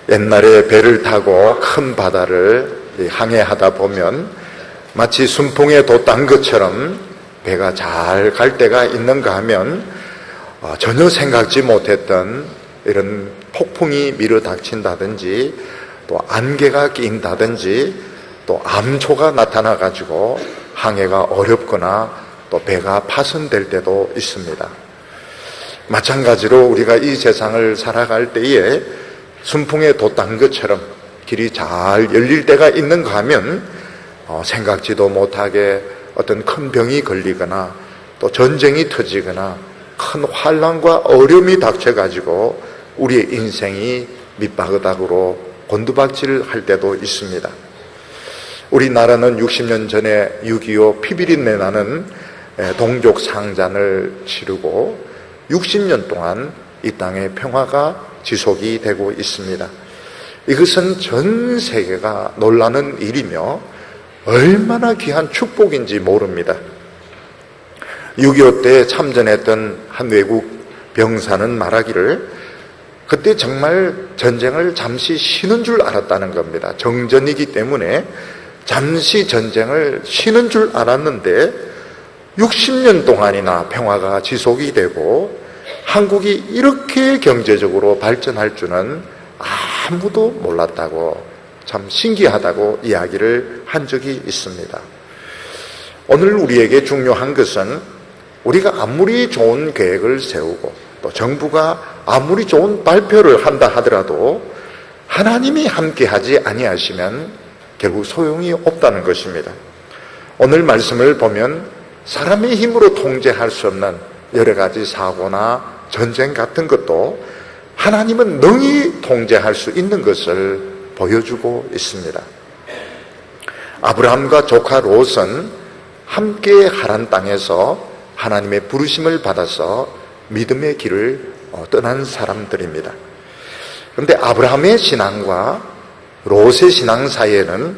옛날에 배를 타고 큰 바다를 항해하다 보면 마치 순풍에 돛단 것처럼 배가 잘 갈 때가 있는가 하면 전혀 생각지 못했던 이런 폭풍이 밀어닥친다든지 또 안개가 낀다든지 또 암초가 나타나 가지고 항해가 어렵거나 또 배가 파손될 때도 있습니다. 마찬가지로 우리가 이 세상을 살아갈 때에 순풍에 돛단 것처럼 길이 잘 열릴 때가 있는가 하면 생각지도 못하게 어떤 큰 병이 걸리거나 또 전쟁이 터지거나 큰 환난과 어려움이 닥쳐가지고 우리의 인생이 밑바닥으로 곤두박질할 때도 있습니다. 우리나라는 60년 전에 6.25 피비린내 나는 동족 상잔을 치르고 60년 동안 이 땅의 평화가 지속이 되고 있습니다. 이것은 전 세계가 놀라는 일이며 얼마나 귀한 축복인지 모릅니다. 6.25 때 참전했던 한 외국 병사는 말하기를 그때 정말 전쟁을 잠시 쉬는 줄 알았다는 겁니다. 정전이기 때문에 잠시 전쟁을 쉬는 줄 알았는데 60년 동안이나 평화가 지속이 되고 한국이 이렇게 경제적으로 발전할 줄은 아무도 몰랐다고 참 신기하다고 이야기를 한 적이 있습니다. 오늘 우리에게 중요한 것은 우리가 아무리 좋은 계획을 세우고 또 정부가 아무리 좋은 발표를 한다 하더라도 하나님이 함께하지 아니하시면 결국 소용이 없다는 것입니다. 오늘 말씀을 보면 사람의 힘으로 통제할 수 없는 여러 가지 사고나 전쟁 같은 것도 하나님은 능히 통제할 수 있는 것을 보여주고 있습니다. 아브라함과 조카 롯은 함께 하란 땅에서 하나님의 부르심을 받아서 믿음의 길을 떠난 사람들입니다. 그런데 아브라함의 신앙과 롯의 신앙 사이에는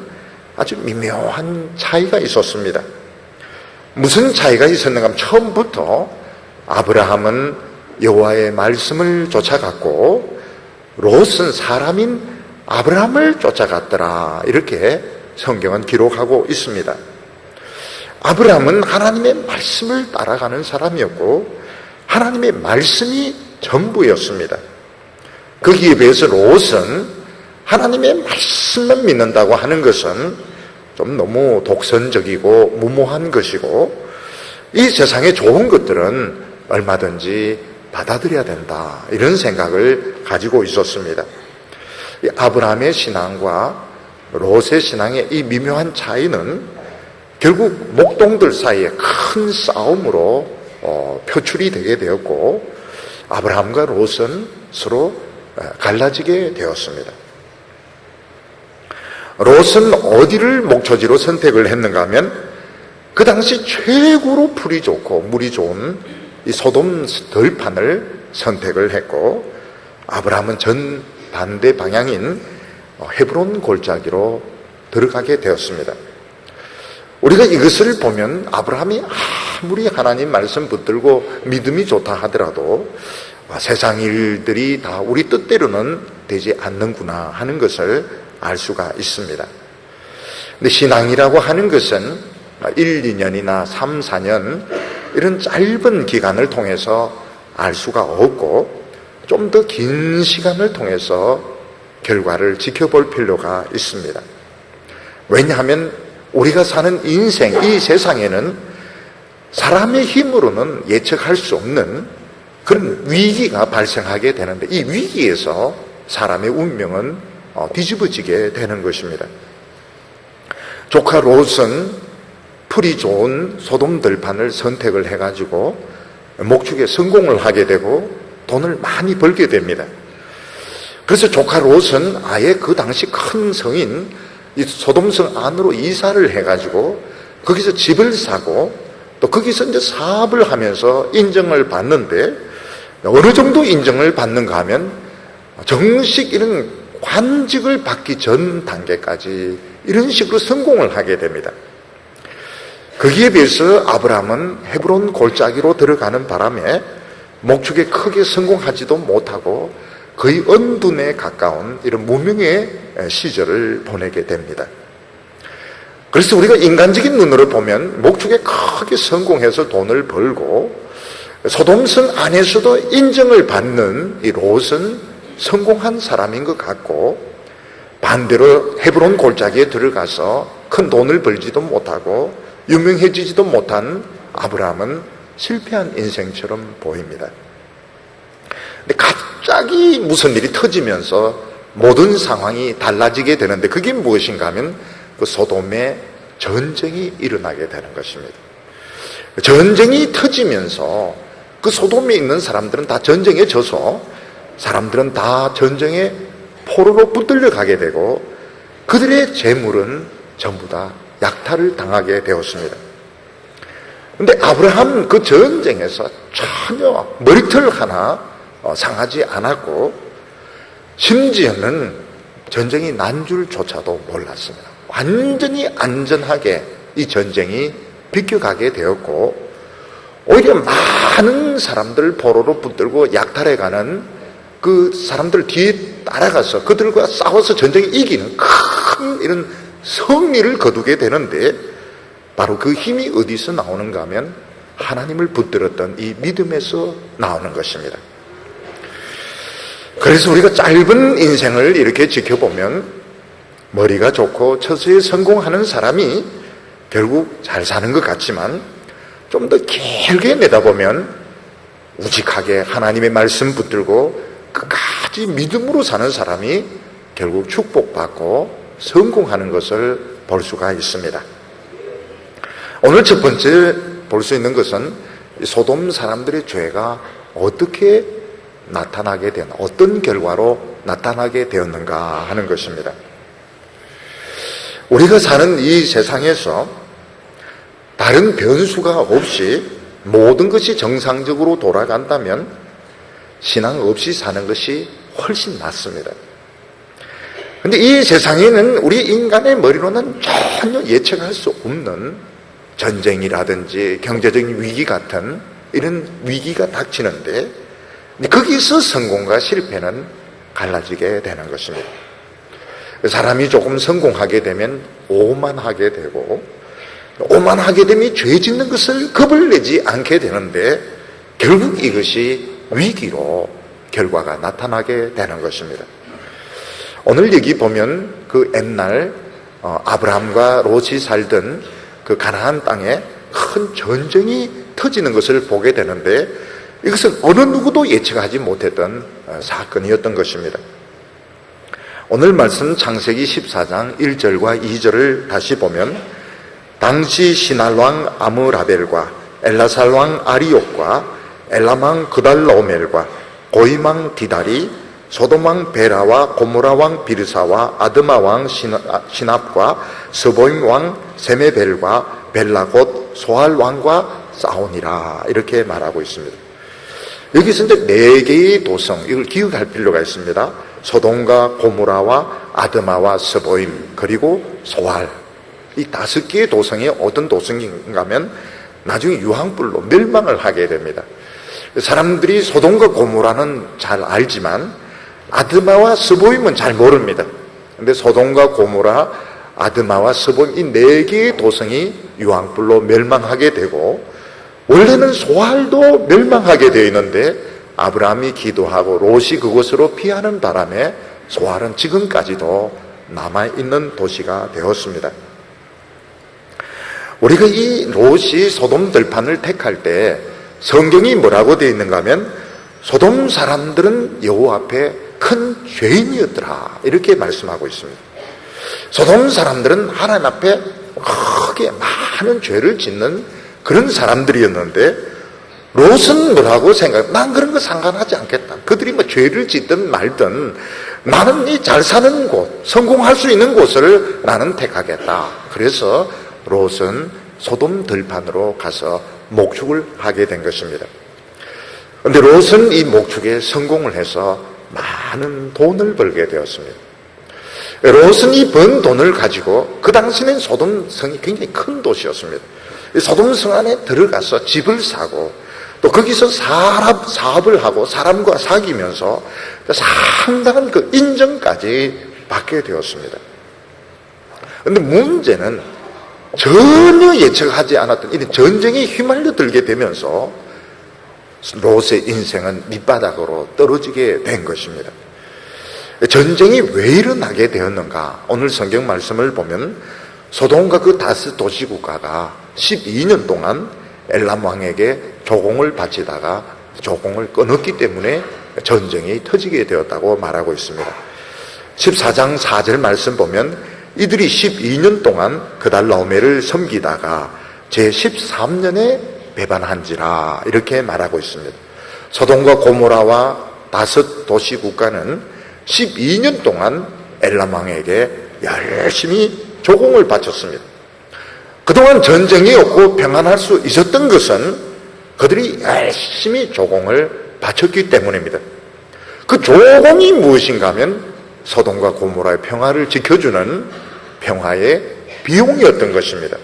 아주 미묘한 차이가 있었습니다. 무슨 차이가 있었는가 하면 처음부터 아브라함은 여호와의 말씀을 쫓아갔고 롯은 사람인 아브라함을 쫓아갔더라, 이렇게 성경은 기록하고 있습니다. 아브라함은 하나님의 말씀을 따라가는 사람이었고 하나님의 말씀이 전부였습니다. 거기에 비해서 롯은 하나님의 말씀만 믿는다고 하는 것은 좀 너무 독선적이고 무모한 것이고 이 세상에 좋은 것들은 얼마든지 받아들여야 된다, 이런 생각을 가지고 있었습니다. 이 아브라함의 신앙과 롯의 신앙의 이 미묘한 차이는 결국 목동들 사이에 큰 싸움으로 표출이 되게 되었고 아브라함과 롯은 서로 갈라지게 되었습니다. 롯은 어디를 목초지로 선택을 했는가 하면 그 당시 최고로 풀이 좋고 물이 좋은 이 소돔 들판을 선택을 했고 아브라함은 전 반대 방향인 헤브론 골짜기로 들어가게 되었습니다. 우리가 이것을 보면 아브라함이 아무리 하나님 말씀 붙들고 믿음이 좋다 하더라도 세상 일들이 다 우리 뜻대로는 되지 않는구나 하는 것을 알 수가 있습니다. 근데 신앙이라고 하는 것은 1, 2년이나 3, 4년 이런 짧은 기간을 통해서 알 수가 없고 좀 더 긴 시간을 통해서 결과를 지켜볼 필요가 있습니다. 왜냐하면 우리가 사는 인생, 이 세상에는 사람의 힘으로는 예측할 수 없는 그런 위기가 발생하게 되는데 이 위기에서 사람의 운명은 뒤집어지게 되는 것입니다. 조카 롯은 풀이 좋은 소돔 들판을 선택을 해가지고 목축에 성공을 하게 되고 돈을 많이 벌게 됩니다. 그래서 조카 롯은 아예 그 당시 큰 성인 이 소돔성 안으로 이사를 해가지고 거기서 집을 사고 또 거기서 이제 사업을 하면서 인정을 받는데 어느 정도 인정을 받는가 하면 정식 이런 관직을 받기 전 단계까지 이런 식으로 성공을 하게 됩니다. 거기에 비해서 아브라함은 헤브론 골짜기로 들어가는 바람에 목축에 크게 성공하지도 못하고 거의 언둔에 가까운 이런 무명의 시절을 보내게 됩니다. 그래서 우리가 인간적인 눈으로 보면 목축에 크게 성공해서 돈을 벌고 소돔성 안에서도 인정을 받는 이 롯은 성공한 사람인 것 같고, 반대로 헤브론 골짜기에 들어가서 큰 돈을 벌지도 못하고 유명해지지도 못한 아브라함은 실패한 인생처럼 보입니다. 근데 갑자기 무슨 일이 터지면서 모든 상황이 달라지게 되는데, 그게 무엇인가 하면 그 소돔에 전쟁이 일어나게 되는 것입니다. 전쟁이 터지면서 그 소돔에 있는 사람들은 다 전쟁에 져서 사람들은 다 전쟁에 포로로 붙들려 가게 되고, 그들의 재물은 전부 다 약탈을 당하게 되었습니다. 근데 아브라함 그 전쟁에서 전혀 머리털 하나 상하지 않았고, 심지어는 전쟁이 난 줄조차도 몰랐습니다. 완전히 안전하게 이 전쟁이 비껴가게 되었고, 오히려 많은 사람들 포로로 붙들고 약탈해가는 그 사람들 뒤에 따라가서 그들과 싸워서 전쟁에 이기는 큰 이런 승리를 거두게 되는데, 바로 그 힘이 어디서 나오는가 하면 하나님을 붙들었던 이 믿음에서 나오는 것입니다. 그래서 우리가 짧은 인생을 이렇게 지켜보면 머리가 좋고 처세에 성공하는 사람이 결국 잘 사는 것 같지만, 좀 더 길게 내다보면 우직하게 하나님의 말씀 붙들고 끝까지 믿음으로 사는 사람이 결국 축복받고 성공하는 것을 볼 수가 있습니다. 오늘 첫 번째 볼 수 있는 것은 소돔 사람들의 죄가 어떻게 나타나게 되었나, 어떤 결과로 나타나게 되었는가 하는 것입니다. 우리가 사는 이 세상에서 다른 변수가 없이 모든 것이 정상적으로 돌아간다면 신앙 없이 사는 것이 훨씬 낫습니다. 그런데 이 세상에는 우리 인간의 머리로는 전혀 예측할 수 없는 전쟁이라든지 경제적인 위기 같은 이런 위기가 닥치는데, 거기서 성공과 실패는 갈라지게 되는 것입니다. 사람이 조금 성공하게 되면 오만하게 되고, 오만하게 되면 죄 짓는 것을 겁을 내지 않게 되는데, 결국 이것이 위기로 결과가 나타나게 되는 것입니다. 오늘 여기 보면 그 옛날 아브라함과 롯이 살던 그 가나안 땅에 큰 전쟁이 터지는 것을 보게 되는데, 이것은 어느 누구도 예측하지 못했던 사건이었던 것입니다. 오늘 말씀 창세기 14장 1절과 2절을 다시 보면, 당시 시날왕 아므라벨과 엘라살왕 아리옥과 엘람왕 그달로멜과 고임왕 디달이 소돔왕 베라와 고모라왕 비르사와 아드마왕 시납과 스보임왕 세메벨과 벨라 곧 소알왕과 싸우니라, 이렇게 말하고 있습니다. 여기서 이제 4개의 도성, 이걸 기억할 필요가 있습니다. 소돔과 고모라와 아드마와 스보임 그리고 소알, 이 5개의 도성이 어떤 도성인가 하면 나중에 유황불로 멸망을 하게 됩니다. 사람들이 소돔과 고모라는 잘 알지만 아드마와 스보임은 잘 모릅니다. 그런데 소돔과 고모라, 아드마와 스보임 이 4개의 도성이 유황불로 멸망하게 되고, 원래는 소알도 멸망하게 되어 있는데 아브라함이 기도하고 롯이 그곳으로 피하는 바람에 소알은 지금까지도 남아있는 도시가 되었습니다. 우리가 이 롯이 소돔 들판을 택할 때 성경이 뭐라고 되어 있는가 하면, 소돔 사람들은 여호와 앞에 큰 죄인이었더라, 이렇게 말씀하고 있습니다. 소돔 사람들은 하나님 앞에 크게 많은 죄를 짓는 그런 사람들이었는데, 롯은 뭐라고 생각해? 난 그런 거 상관하지 않겠다. 그들이 뭐 죄를 짓든 말든 나는 이 잘 사는 곳, 성공할 수 있는 곳을 나는 택하겠다. 그래서 롯은 소돔 들판으로 가서 목축을 하게 된 것입니다. 그런데 롯은 이 목축에 성공을 해서 많은 돈을 벌게 되었습니다. 롯은 이 번 돈을 가지고, 그 당시에는 소돔성이 굉장히 큰 도시였습니다. 소돔성 안에 들어가서 집을 사고 또 거기서 사업을 하고 사람과 사귀면서 상당한 그 인정까지 받게 되었습니다. 그런데 문제는 전혀 예측하지 않았던 이런 전쟁에 휘말려 들게 되면서 롯의 인생은 밑바닥으로 떨어지게 된 것입니다. 전쟁이 왜 일어나게 되었는가? 오늘 성경 말씀을 보면 소돔과 그 다스 도시국가가 12년 동안 엘람 왕에게 조공을 바치다가 조공을 끊었기 때문에 전쟁이 터지게 되었다고 말하고 있습니다. 14장 4절 말씀 보면 이들이 12년 동안 그달라오메를 섬기다가 제13년에 배반한지라 이렇게 말하고 있습니다. 소돔과 고모라와 다섯 도시 국가는 12년 동안 엘람 왕에게 열심히 조공을 바쳤습니다. 그동안 전쟁이 없고 평안할 수 있었던 것은 그들이 열심히 조공을 바쳤기 때문입니다. 그 조공이 무엇인가 하면 소돔과 고모라의 평화를 지켜주는 평화의 비용이었던 것입니다.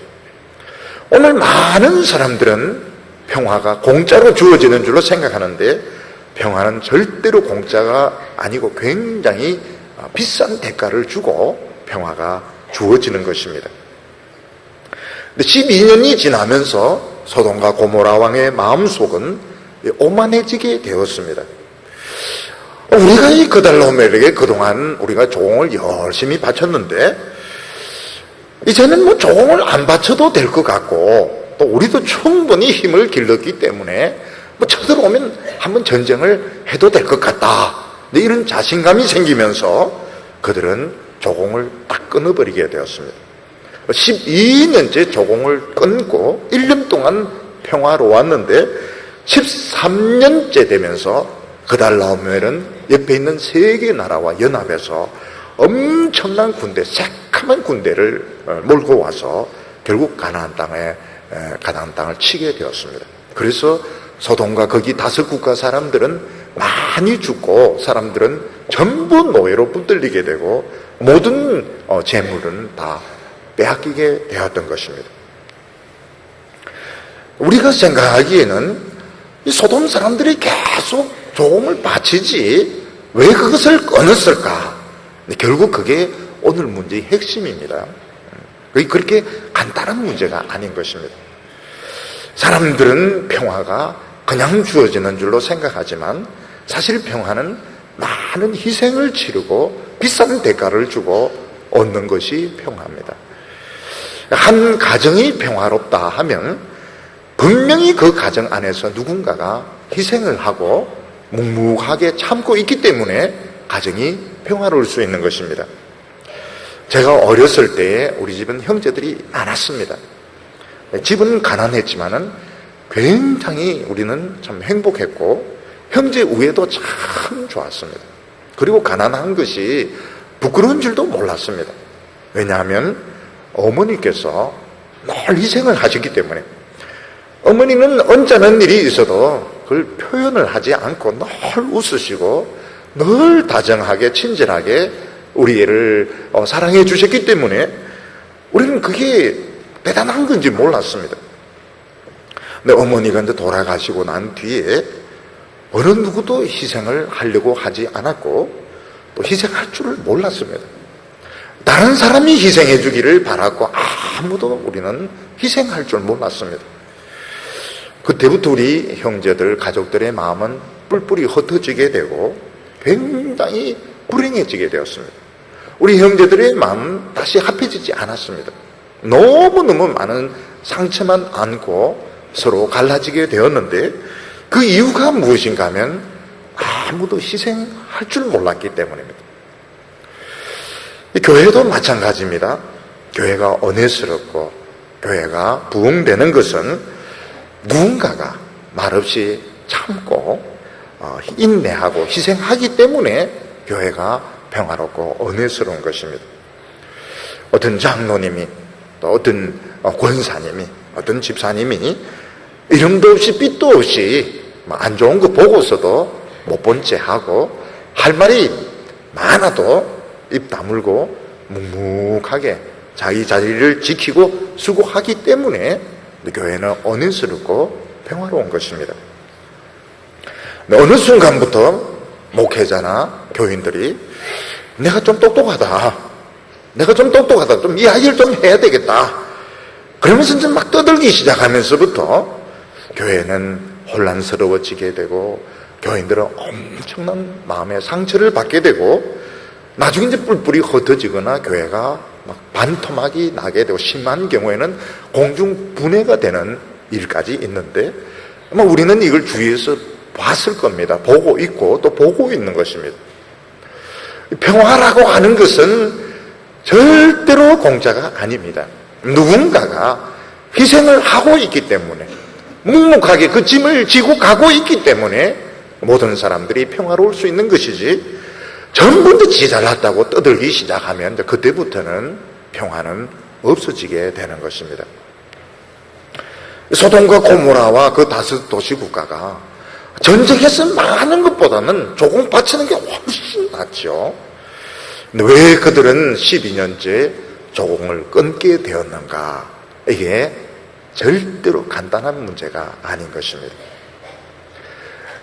오늘 많은 사람들은 평화가 공짜로 주어지는 줄로 생각하는데 평화는 절대로 공짜가 아니고 굉장히 비싼 대가를 주고 평화가 주어지는 것입니다. 근데 12년이 지나면서 소돔과 고모라 왕의 마음속은 오만해지게 되었습니다. 우리가 이 그달라오멜에게 그동안 우리가 조공을 열심히 바쳤는데 이제는 뭐 조공을 안 바쳐도 될 것 같고 또 우리도 충분히 힘을 길렀기 때문에 뭐 쳐들어오면 한번 전쟁을 해도 될 것 같다. 이런 자신감이 생기면서 그들은 조공을 딱 끊어버리게 되었습니다. 12년째 조공을 끊고 1년 동안 평화로웠는데 13년째 되면서 그달라오멜은 옆에 있는 세 개 나라와 연합해서 엄청난 군대, 새카만 군대를 몰고 와서 결국 가나안 땅을 치게 되었습니다. 그래서 소돔과 거기 다섯 국가 사람들은 많이 죽고 사람들은 전부 노예로 붙들리게 되고 모든 재물은 다 빼앗기게 되었던 것입니다. 우리가 생각하기에는 이 소돔 사람들이 계속 조공을 바치지 왜 그것을 끊었을까? 결국 그게 오늘 문제의 핵심입니다. 그렇게 간단한 문제가 아닌 것입니다. 사람들은 평화가 그냥 주어지는 줄로 생각하지만 사실 평화는 많은 희생을 치르고 비싼 대가를 주고 얻는 것이 평화입니다. 한 가정이 평화롭다 하면 분명히 그 가정 안에서 누군가가 희생을 하고 묵묵하게 참고 있기 때문에 가정이 평화로울 수 있는 것입니다. 제가 어렸을 때에 우리 집은 형제들이 많았습니다. 집은 가난했지만은 굉장히 우리는 참 행복했고 형제 우애도 참 좋았습니다. 그리고 가난한 것이 부끄러운 줄도 몰랐습니다. 왜냐하면 어머니께서 늘 희생을 하셨기 때문에 어머니는 언짢은 일이 있어도 그걸 표현을 하지 않고 늘 웃으시고 늘 다정하게 친절하게 우리 애를 사랑해 주셨기 때문에 우리는 그게 대단한 건지 몰랐습니다. 근데 어머니가 이제 돌아가시고 난 뒤에 어느 누구도 희생을 하려고 하지 않았고 또 희생할 줄을 몰랐습니다. 다른 사람이 희생해 주기를 바랐고 아무도 우리는 희생할 줄 몰랐습니다. 그때부터 우리 형제들, 가족들의 마음은 뿔뿔이 흩어지게 되고 굉장히 불행해지게 되었습니다. 우리 형제들의 마음은 다시 합해지지 않았습니다. 너무너무 많은 상처만 안고 서로 갈라지게 되었는데 그 이유가 무엇인가 하면 아무도 희생할 줄 몰랐기 때문입니다. 교회도 마찬가지입니다. 교회가 은혜스럽고 교회가 부흥되는 것은 누군가가 말없이 참고 인내하고 희생하기 때문에 교회가 평화롭고 은혜스러운 것입니다. 어떤 장로님이 또 어떤 권사님이 어떤 집사님이 이름도 없이 빚도 없이 안 좋은 거 보고서도 못 본 채 하고 할 말이 많아도 입 다물고 묵묵하게 자기 자리를 지키고 수고하기 때문에 교회는 은혜스럽고 평화로운 것입니다. 어느 순간부터 목회자나 교인들이 내가 좀 똑똑하다, 좀 이야기를 좀 해야 되겠다, 그러면서 이제 막 떠들기 시작하면서부터 교회는 혼란스러워지게 되고 교인들은 엄청난 마음의 상처를 받게 되고 나중에 이제 뿔뿔이 흩어지거나 교회가 막 반토막이 나게 되고 심한 경우에는 공중분해가 되는 일까지 있는데 아마 우리는 이걸 주위에서 봤을 겁니다. 보고 있고 또 보고 있는 것입니다. 평화라고 하는 것은 절대로 공짜가 아닙니다. 누군가가 희생을 하고 있기 때문에, 묵묵하게 그 짐을 지고 가고 있기 때문에 모든 사람들이 평화로울 수 있는 것이지, 전부 다 지 잘났다고 떠들기 시작하면 그때부터는 평화는 없어지게 되는 것입니다. 소돔과 고모라와 그 다섯 도시 국가가 전쟁에서 망하는 것보다는 조공 바치는 게 훨씬 낫죠. 근데 왜 그들은 12년째 조공을 끊게 되었는가? 이게 절대로 간단한 문제가 아닌 것입니다.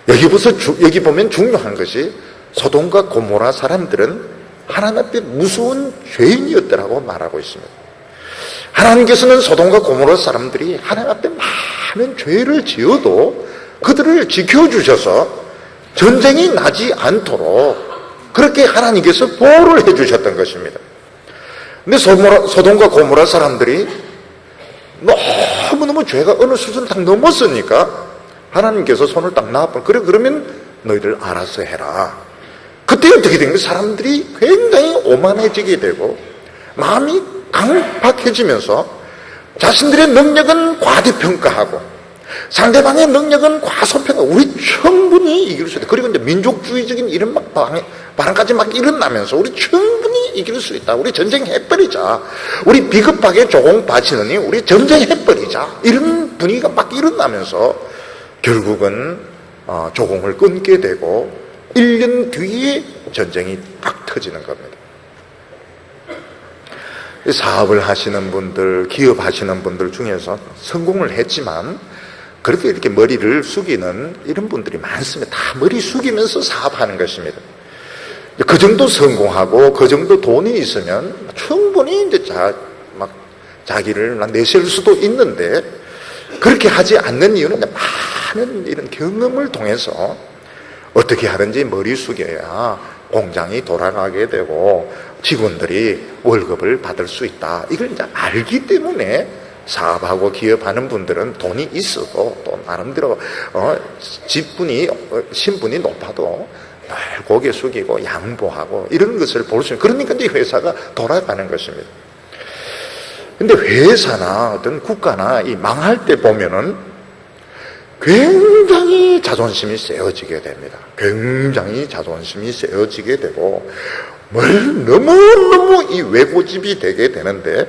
여기 보면 중요한 것이 소돔과 고모라 사람들은 하나님 앞에 무서운 죄인이었더라고 말하고 있습니다. 하나님께서는 소돔과 고모라 사람들이 하나님 앞에 많은 죄를 지어도 그들을 지켜주셔서 전쟁이 나지 않도록 그렇게 하나님께서 보호를 해주셨던 것입니다. 근데 소돔과 고모라 사람들이 너무너무 죄가 어느 수준을 딱 넘었으니까 하나님께서 손을 딱 놔봐. 그래, 그러면 너희들 알아서 해라. 그때 어떻게 된 거예요? 사람들이 굉장히 오만해지게 되고 마음이 강박해지면서 자신들의 능력은 과대평가하고 상대방의 능력은 과소평가. 우리 충분히 이길 수 있다. 그리고 이제 민족주의적인 이런 막 발언까지 막 일어나면서 우리 충분히 이길 수 있다. 우리 전쟁해버리자. 우리 비겁하게 조공 바치느니 우리 전쟁해버리자. 이런 분위기가 막 일어나면서 결국은 조공을 끊게 되고 1년 뒤에 전쟁이 딱 터지는 겁니다. 사업을 하시는 분들, 기업하시는 분들 중에서 성공을 했지만 그래도 이렇게 머리를 숙이는 이런 분들이 많습니다. 다 머리 숙이면서 사업하는 것입니다. 그 정도 성공하고 그 정도 돈이 있으면 충분히 이제 자기를 내세울 수도 있는데 그렇게 하지 않는 이유는 많은 이런 경험을 통해서 어떻게 하든지 머리 숙여야 공장이 돌아가게 되고 직원들이 월급을 받을 수 있다. 이걸 이제 알기 때문에 사업하고 기업하는 분들은 돈이 있어도 또 나름대로 신분이 높아도 늘 고개 숙이고 양보하고 이런 것을 볼 수 있는, 그러니까 이제 회사가 돌아가는 것입니다. 근데 회사나 어떤 국가나 이 망할 때 보면은 굉장히 자존심이 세워지게 됩니다. 굉장히 자존심이 세워지게 되고 너무너무 이 외고집이 되게 되는데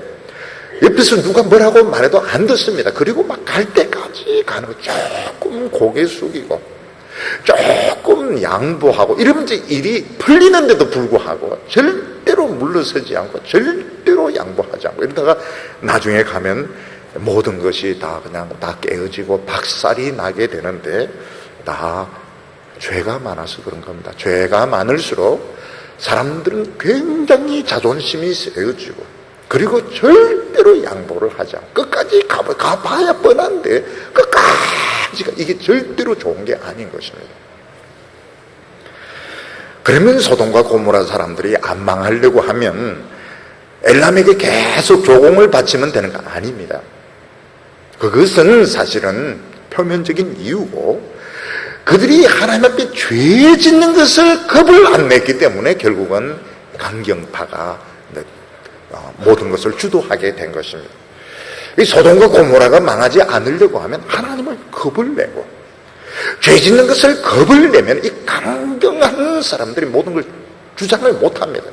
옆에서 누가 뭐라고 말해도 안 듣습니다. 그리고 막 갈 때까지 가는 거, 조금 고개 숙이고 조금 양보하고 이러면 이제 일이 풀리는데도 불구하고 절대로 물러서지 않고 절대로 양보하지 않고 이러다가 나중에 가면 모든 것이 다 그냥 다 깨어지고 박살이 나게 되는데 다 죄가 많아서 그런 겁니다. 죄가 많을수록 사람들은 굉장히 자존심이 세워지고 그리고 절대로 양보를 하지 않고 끝까지 가봐야 뻔한데 끝까지가 이게 절대로 좋은 게 아닌 것입니다. 그러면 소돔과 고모라 사람들이 안 망하려고 하면 엘람에게 계속 조공을 바치면 되는 거 아닙니다. 그것은 사실은 표면적인 이유고 그들이 하나님 앞에 죄 짓는 것을 겁을 안 냈기 때문에 결국은 강경파가 모든 것을 주도하게 된 것입니다. 이 소돔과 고모라가 망하지 않으려고 하면 하나님을 겁을 내고 죄 짓는 것을 겁을 내면 이 강경한 사람들이 모든 걸 주장을 못합니다.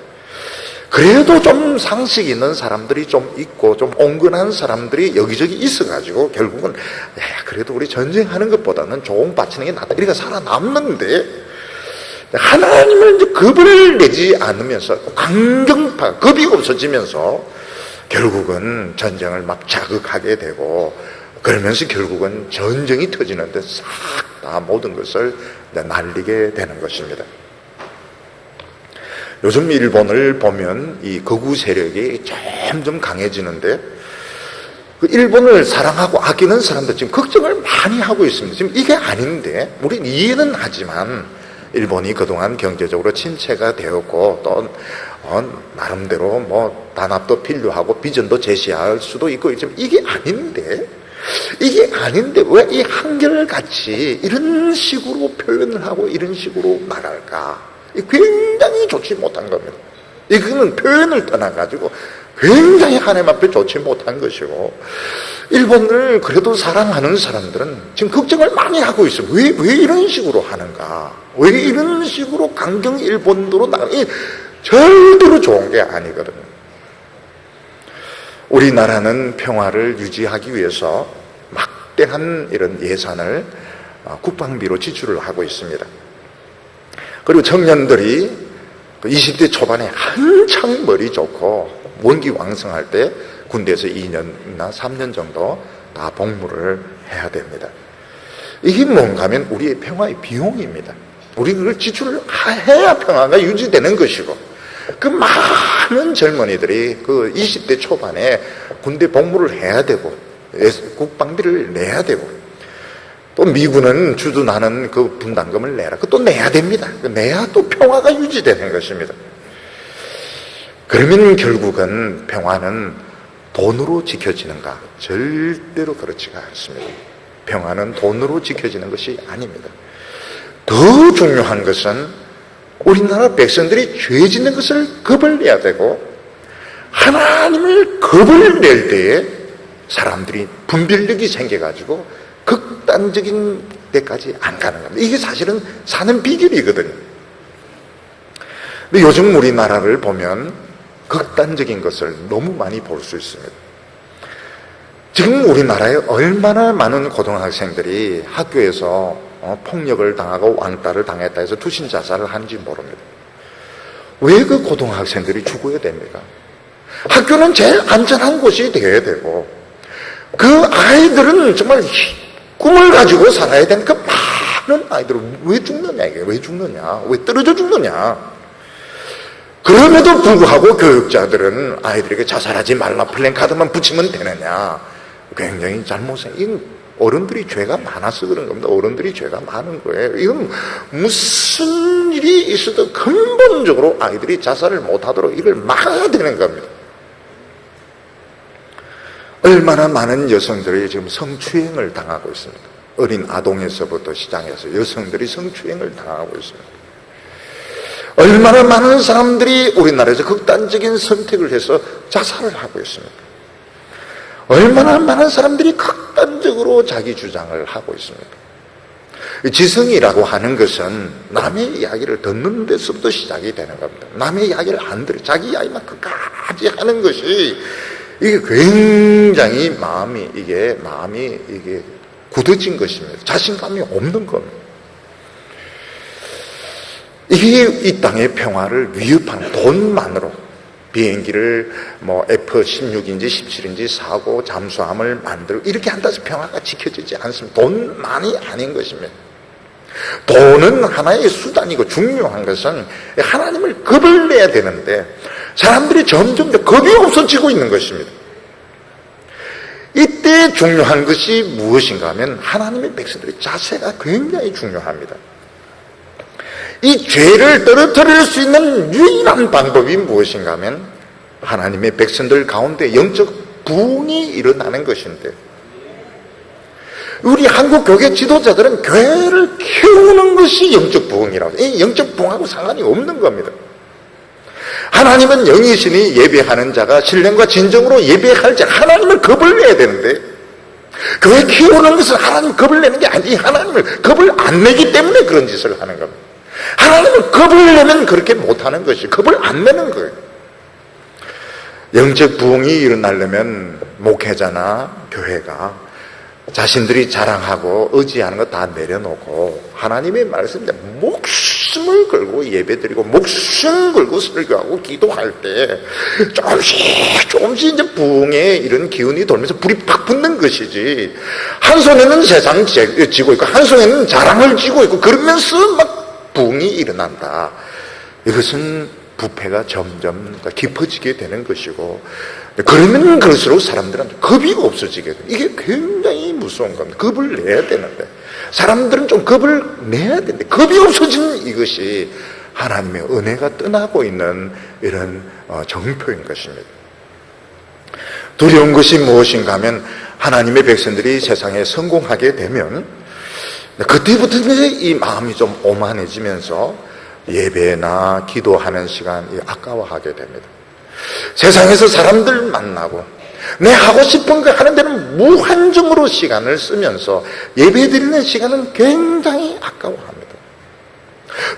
그래도 좀 상식 있는 사람들이 좀 있고 좀 온건한 사람들이 여기저기 있어가지고 결국은 그래도 우리 전쟁하는 것보다는 조공 바치는 게 낫다 이렇게 살아남는데 하나님을 이제 겁을 내지 않으면서 강경파, 겁이 없어지면서 결국은 전쟁을 막 자극하게 되고 그러면서 결국은 전쟁이 터지는데 싹 다 모든 것을 날리게 되는 것입니다. 요즘 일본을 보면 이 극우 세력이 점점 강해지는데, 그 일본을 사랑하고 아끼는 사람들 지금 걱정을 많이 하고 있습니다. 지금 이게 아닌데, 우리는 이해는 하지만 일본이 그동안 경제적으로 침체가 되었고 또 나름대로 뭐 단합도 필요하고 비전도 제시할 수도 있고, 지금 이게 아닌데 왜 이 한결같이 이런 식으로 표현을 하고 이런 식으로 말할까? 굉장히 좋지 못한 겁니다. 이거는 표현을 떠나가지고 굉장히 하나님 앞에 좋지 못한 것이고, 일본을 그래도 사랑하는 사람들은 지금 걱정을 많이 하고 있어요. 왜 이런 식으로 하는가? 왜 이런 식으로 강경 일본도로 나가는, 절대로 좋은 게 아니거든요. 우리나라는 평화를 유지하기 위해서 막대한 이런 예산을 국방비로 지출을 하고 있습니다. 그리고 청년들이 20대 초반에 한창 머리 좋고 원기왕성할 때 군대에서 2년이나 3년 정도 다 복무를 해야 됩니다. 이게 뭔가 하면 우리의 평화의 비용입니다. 우리 그걸 지출을 해야 평화가 유지되는 것이고, 그 많은 젊은이들이 그 20대 초반에 군대 복무를 해야 되고 국방비를 내야 되고, 또 미군은 주둔하는 그 분담금을 내라. 그것도 내야 됩니다. 내야 또 평화가 유지되는 것입니다. 그러면 결국은 평화는 돈으로 지켜지는가? 절대로 그렇지가 않습니다. 평화는 돈으로 지켜지는 것이 아닙니다. 더 중요한 것은 우리나라 백성들이 죄 짓는 것을 겁을 내야 되고, 하나님을 겁을 낼 때에 사람들이 분별력이 생겨가지고 극단적인 데까지 안 가는 겁니다. 이게 사실은 사는 비결이거든요. 근데 요즘 우리나라를 보면 극단적인 것을 너무 많이 볼 수 있습니다. 지금 우리나라에 얼마나 많은 고등학생들이 학교에서 폭력을 당하고 왕따를 당했다 해서 투신 자살을 하는지 모릅니다. 왜 그 고등학생들이 죽어야 됩니까? 학교는 제일 안전한 곳이 되어야 되고, 그 아이들은 정말 꿈을 가지고 살아야 되는 그 많은 아이들은 왜 죽느냐, 이게 왜 죽느냐, 왜 떨어져 죽느냐. 그럼에도 불구하고 교육자들은 아이들에게 자살하지 말라 플랜카드만 붙이면 되느냐. 굉장히 잘못된, 이건 어른들이 죄가 많아서 그런 겁니다. 어른들이 죄가 많은 거예요. 이건 무슨 일이 있어도 근본적으로 아이들이 자살을 못하도록 이걸 막아야 되는 겁니다. 얼마나 많은 여성들이 지금 성추행을 당하고 있습니다. 어린 아동에서부터 시작해서 여성들이 성추행을 당하고 있습니다. 얼마나 많은 사람들이 우리나라에서 극단적인 선택을 해서 자살을 하고 있습니다. 얼마나 많은 사람들이 극단적으로 자기 주장을 하고 있습니다. 지성이라고 하는 것은 남의 이야기를 듣는 데서부터 시작이 되는 겁니다. 남의 이야기를 안 들어 자기 이야기만 끝까지 하는 것이, 이게 굉장히 마음이 굳어진 것입니다. 자신감이 없는 겁니다. 이게 이 땅의 평화를 위협하는, 돈만으로 비행기를 뭐 F-16인지 17인지 사고 잠수함을 만들고 이렇게 한다고 해서 평화가 지켜지지 않습니다. 돈만이 아닌 것입니다. 돈은 하나의 수단이고, 중요한 것은 하나님을 겁을 내야 되는데 사람들이 점점 더 겁이 없어지고 있는 것입니다. 이때 중요한 것이 무엇인가 하면 하나님의 백성들의 자세가 굉장히 중요합니다. 이 죄를 떨어뜨릴 수 있는 유일한 방법이 무엇인가 하면 하나님의 백성들 가운데 영적 부흥이 일어나는 것인데, 우리 한국 교회 지도자들은 교회를 키우는 것이 영적 부흥이라고. 이 영적 부흥하고 상관이 없는 겁니다. 하나님은 영이시니 예배하는 자가 신령과 진정으로 예배할 자, 하나님을 겁을 내야 되는데, 교회 키우는 것은 하나님 겁을 내는 게 아니지, 하나님을 겁을 안 내기 때문에 그런 짓을 하는 겁니다. 하나님을 겁을 내면 그렇게 못하는 것이, 겁을 안 내는 거예요. 영적 부흥이 일어나려면 목회자나 교회가 자신들이 자랑하고 의지하는 거 다 내려놓고 하나님의 말씀에 목숨을 걸고 예배드리고 목숨 걸고 설교하고 기도할 때 조금씩 이제 부흥의 이런 기운이 돌면서 불이 팍 붙는 것이지, 한 손에는 세상 쥐고 있고 한 손에는 자랑을 쥐고 있고 그러면서 막 부흥이 일어난다. 이것은 부패가 점점 깊어지게 되는 것이고, 그러면 그럴수록 사람들한테 겁이 없어지게 돼요. 이게 굉장히 무서운 겁니다. 겁을 내야 되는데 사람들은 좀 겁을 내야 되는데 겁이 없어지는 이것이 하나님의 은혜가 떠나고 있는 이런 정표인 것입니다. 두려운 것이 무엇인가 하면, 하나님의 백성들이 세상에 성공하게 되면 그때부터 이제 이 마음이 좀 오만해지면서 예배나 기도하는 시간이 아까워하게 됩니다. 세상에서 사람들 만나고 내 하고 싶은 거 하는 데는 무한정으로 시간을 쓰면서 예배 드리는 시간은 굉장히 아까워합니다.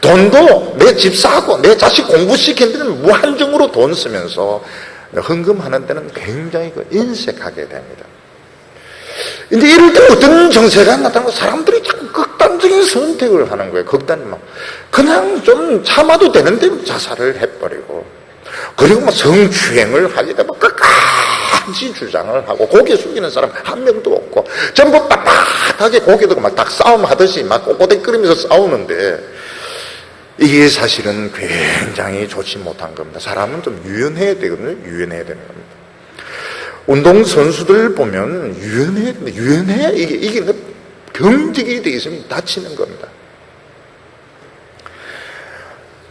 돈도 내 집 사고 내 자식 공부시키는 데는 무한정으로 돈 쓰면서 헌금하는 데는 굉장히 인색하게 됩니다. 근데 이럴 때 어떤 정세가 나타나고 사람들이 자꾸 극단적인 선택을 하는 거예요. 그냥 좀 참아도 되는데 자살을 해버리고, 그리고 막 성추행을 하게 되면 끝까지 주장을 하고, 고개 숙이는 사람 한 명도 없고 전부 빳빳하게 고개 들고 막 닭 싸움 하듯이 막 꼬꼬대거리면서 싸우는데, 이게 사실은 굉장히 좋지 못한 겁니다. 사람은 좀 유연해야 되거든요. 유연해야 되는 겁니다. 운동선수들 보면 유연해야 이게 경직이 되어 있으면 다치는 겁니다.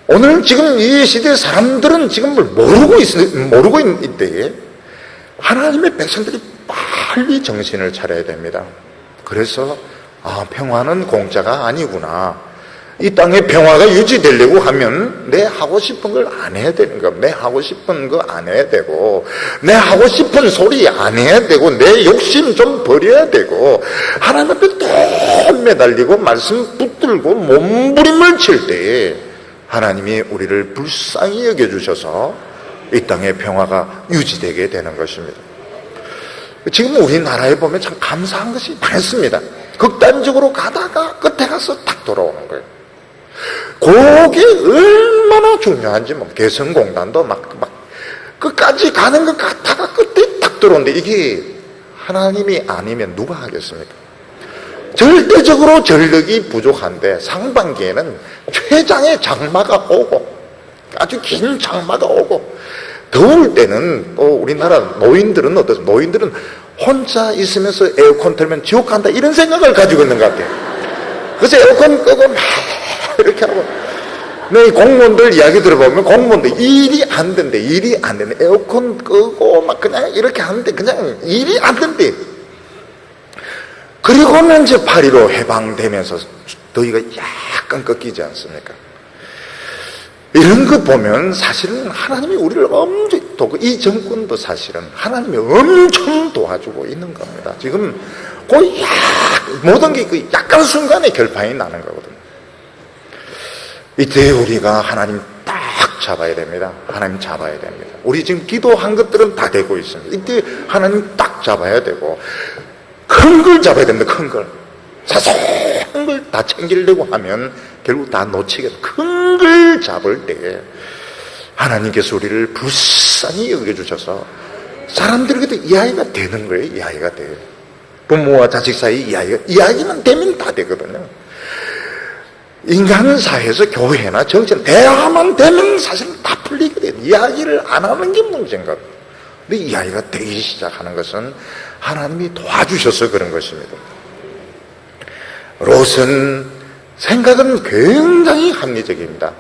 오늘 지금 이 시대 사람들은 지금 모르고 있는 때에 하나님의 백성들이 빨리 정신을 차려야 됩니다. 그래서 평화는 공짜가 아니구나. 이 땅에 평화가 유지되려고 하면 내 하고 싶은 걸 안 해야 되는 거, 내 하고 싶은 거 안 해야 되고, 내 하고 싶은 소리 안 해야 되고, 내 욕심 좀 버려야 되고, 하나님 앞에 또 매달리고 말씀 붙들고 몸부림을 칠 때에 하나님이 우리를 불쌍히 여겨주셔서 이 땅의 평화가 유지되게 되는 것입니다. 지금 우리나라에 보면 참 감사한 것이 많습니다. 극단적으로 가다가 끝에 가서 탁 돌아오는 거예요. 그게 얼마나 중요한지, 개성공단도 막 끝까지 가는 것 같다가 끝에 탁 들어오는데, 이게 하나님이 아니면 누가 하겠습니까? 절대적으로 전력이 부족한데 상반기에는 최장의 장마가 오고, 아주 긴 장마가 오고, 더울 때는 우리나라 노인들은 어떠세요? 노인들은 혼자 있으면서 에어컨 틀면 지옥 간다 이런 생각을 가지고 있는 것 같아요. 그래서 에어컨 끄고 막 이렇게 하고, 내 공무원들 이야기 들어보면 공무원들 일이 안 된대. 에어컨 끄고 막 그냥 이렇게 하는데 그냥 일이 안 된대. 그리고는 이제 8.15 해방되면서 더위가 약간 꺾이지 않습니까? 이런 거 보면 사실은 하나님이 우리를 엄청 도와주고, 이 정권도 사실은 하나님이 엄청 도와주고 있는 겁니다. 지금 모든 게 약간 순간에 결판이 나는 거거든요. 이때 우리가 하나님 딱 잡아야 됩니다. 하나님 잡아야 됩니다. 우리 지금 기도한 것들은 다 되고 있습니다. 이때 하나님 딱 잡아야 되고, 큰 걸 잡아야 됩니다. 큰 걸. 사소한 걸 다 챙기려고 하면 결국 다 놓치게 돼요. 큰 걸 잡을 때 하나님께서 우리를 불쌍히 여겨주셔서 사람들에게도 이야기가 되는 거예요. 이야기가 돼요. 부모와 자식 사이 이야기만 되면 다 되거든요. 인간 사회에서 교회나 정치는 대화만 되면 사실은 다 풀리게 돼요. 이야기를 안 하는 게 문제인 것. 근데 이야기가 되기 시작하는 것은 하나님이 도와주셔서 그런 것입니다. 롯은 생각은 굉장히 합리적입니다.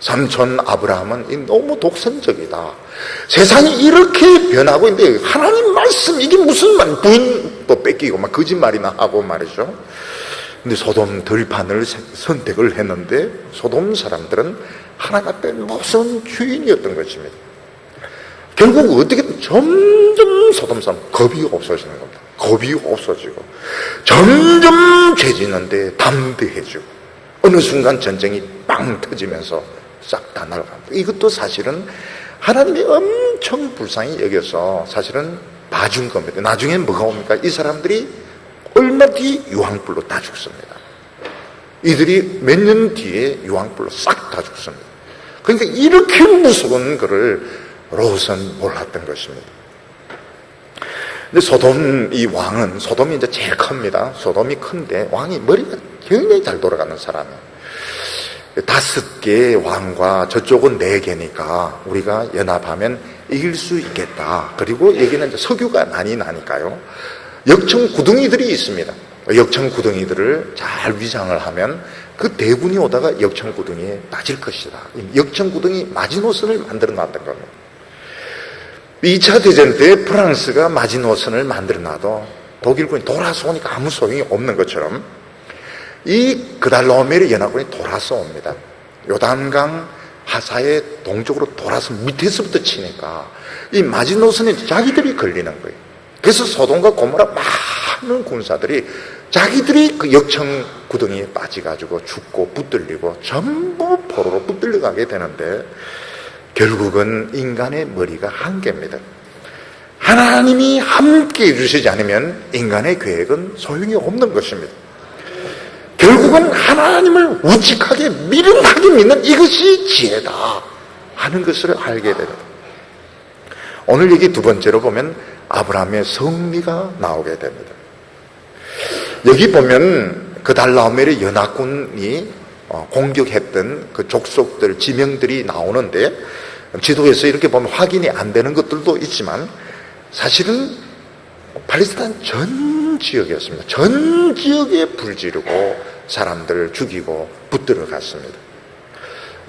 삼촌 아브라함은 너무 독선적이다. 세상이 이렇게 변하고 있는데 하나님 말씀 이게 무슨 말, 부인도 뺏기고 막 거짓말이나 하고 말이죠. 근데 소돔 들판을 선택을 했는데 소돔 사람들은 하나님 앞에 무슨 주인이었던 것입니다. 결국 어떻게 점점 소돔 사람 겁이 없어지는 겁니다. 겁이 없어지고 점점 죄지는데 담대해지고 어느 순간 전쟁이 빵 터지면서 싹 다 날아갑니다. 이것도 사실은 하나님이 엄청 불쌍히 여겨서 사실은 봐준 겁니다. 나중엔 뭐가 옵니까? 이 사람들이 얼마 뒤 유황불로 다 죽습니다. 이들이 몇 년 뒤에 유황불로 싹 다 죽습니다. 그러니까 이렇게 무서운 것을 롯은 몰랐던 것입니다. 근데 소돔 이 왕은, 소돔이 이제 제일 큽니다. 소돔이 큰데 왕이 머리가 굉장히 잘 돌아가는 사람이에요. 5개의 왕과 저쪽은 4개니까 우리가 연합하면 이길 수 있겠다. 그리고 여기는 이제 석유가 많이 나니까요. 역청 구덩이들이 있습니다. 역청 구덩이들을 잘 위장을 하면 그 대군이 오다가 역청 구덩이에 빠질 것이다. 역청 구덩이 마지노선을 만들어 놨던 겁니다. 2차 대전 때 프랑스가 마지노선을 만들어 놔도 독일군이 돌아서 오니까 아무 소용이 없는 것처럼 이 그달로메르 연합군이 돌아서 옵니다. 요단강 하사의 동쪽으로 돌아서 밑에서부터 치니까 이 마지노선에 자기들이 걸리는 거예요. 그래서 소돔과 고모라 많은 군사들이 자기들이 그 역청 구덩이에 빠져가지고 죽고 붙들리고 전부 포로로 붙들려가게 되는데, 결국은 인간의 머리가 한계입니다. 하나님이 함께 해주시지 않으면 인간의 계획은 소용이 없는 것입니다. 결국은 하나님을 우직하게 미련하게 믿는 이것이 지혜다 하는 것을 알게 됩니다. 오늘 여기 두 번째로 보면 아브라함의 성리가 나오게 됩니다. 여기 보면 그달라오멜의 연합군이 공격했던 그 족속들, 지명들이 나오는데, 지도에서 이렇게 보면 확인이 안 되는 것들도 있지만 사실은 팔레스타인 전 지역이었습니다. 전 지역에 불 지르고 사람들을 죽이고 붙들어 갔습니다.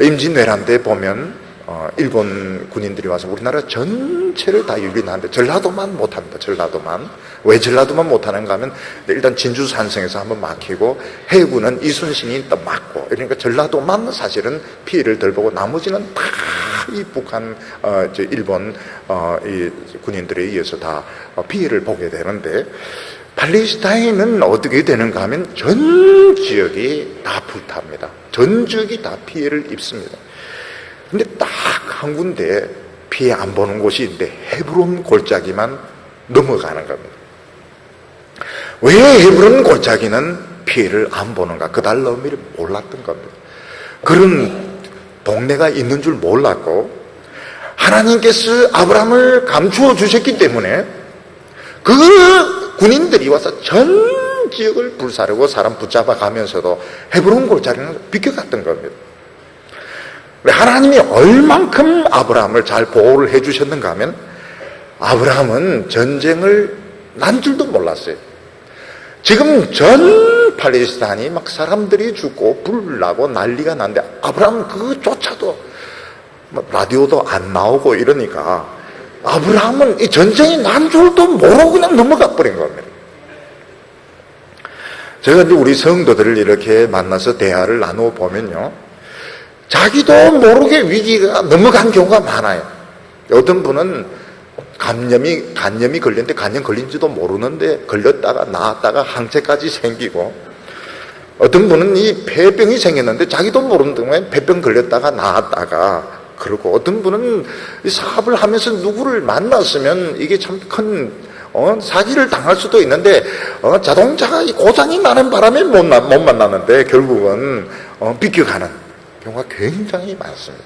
임진왜란 때 보면 일본 군인들이 와서 우리나라 전체를 다 유린하는데 전라도만 못합니다. 전라도만. 왜 전라도만 못하는가 하면 일단 진주 산성에서 한번 막히고 해군은 이순신이 또 막고, 그러니까 전라도만 사실은 피해를 덜 보고 나머지는 다 이 북한 일본 이 군인들에 의해서 다 피해를 보게 되는데, 팔레스타인은 어떻게 되는가 하면 전 지역이 다 불탑니다. 전 지역이 다 피해를 입습니다. 근데 딱 한 군데 피해 안 보는 곳이 있는데 헤브론 골짜기만 넘어가는 겁니다. 왜 헤브론 골짜기는 피해를 안 보는가? 그달라오멜이 몰랐던 겁니다. 그런 동네가 있는 줄 몰랐고, 하나님께서 아브라함을 감추어 주셨기 때문에 그 군인들이 와서 전 지역을 불사르고 사람 붙잡아 가면서도 헤브론 골짜기는 비켜갔던 겁니다. 하나님이 얼만큼 아브라함을 잘 보호를 해주셨는가 하면, 아브라함은 전쟁을 난 줄도 몰랐어요. 지금 전 팔레스타인이 막 사람들이 죽고 불나고 난리가 났는데 아브라함은 그조차도 라디오도 안 나오고 이러니까 아브라함은 이 전쟁이 난 줄도 모르고 그냥 넘어가 버린 겁니다. 제가 이제 우리 성도들을 이렇게 만나서 대화를 나누어 보면요, 자기도 모르게 위기가 넘어간 경우가 많아요. 어떤 분은 간염이 걸렸는데 간염 걸린지도 모르는데 걸렸다가 나았다가 항체까지 생기고, 어떤 분은 이 폐병이 생겼는데 자기도 모르는 동안에 폐병 걸렸다가 나았다가 그러고, 어떤 분은 이 사업을 하면서 누구를 만났으면 이게 참 큰 사기를 당할 수도 있는데 자동차가 고장이 나는 바람에 못 만나는데 결국은 비껴가는 경우가 굉장히 많습니다.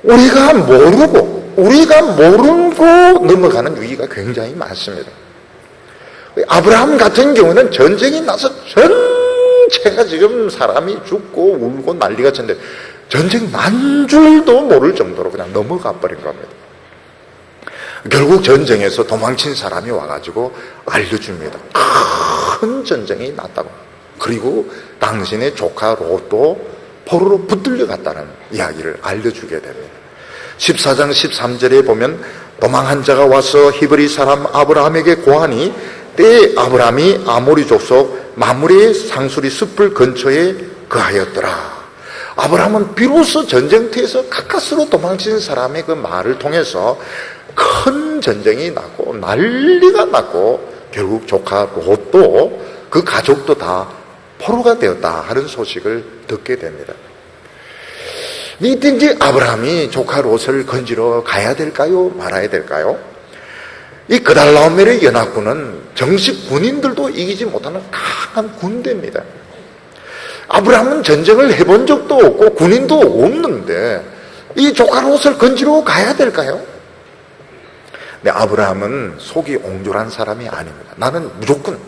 우리가 모르고 넘어가는 위기가 굉장히 많습니다. 아브라함 같은 경우는 전쟁이 나서 전체가 지금 사람이 죽고 울고 난리가 쳤는데 전쟁 난 줄도 모를 정도로 그냥 넘어가 버린 겁니다. 결국 전쟁에서 도망친 사람이 와가지고 알려줍니다. 큰 전쟁이 났다고. 그리고 당신의 조카 롯도 포로로 붙들려 갔다는 이야기를 알려주게 됩니다. 14장 13절에 보면 도망한 자가 와서 히브리 사람 아브라함에게 고하니 때에 아브라함이 아모리 족속 마므레의 상수리 숲을 근처에 거하였더라. 아브라함은 비로소 전쟁터에서 가까스로 도망친 사람의 그 말을 통해서 큰 전쟁이 났고 난리가 났고 결국 조카 롯도 그 가족도 다 포로가 되었다 하는 소식을 듣게 됩니다. 이때 이제 아브라함이 조카 롯을 건지러 가야 될까요? 말아야 될까요? 이 그달라오멜의 연합군은 정식 군인들도 이기지 못하는 강한 군대입니다. 아브라함은 전쟁을 해본 적도 없고 군인도 없는데 이 조카 롯을 건지러 가야 될까요? 근데 아브라함은 속이 옹졸한 사람이 아닙니다. 나는 무조건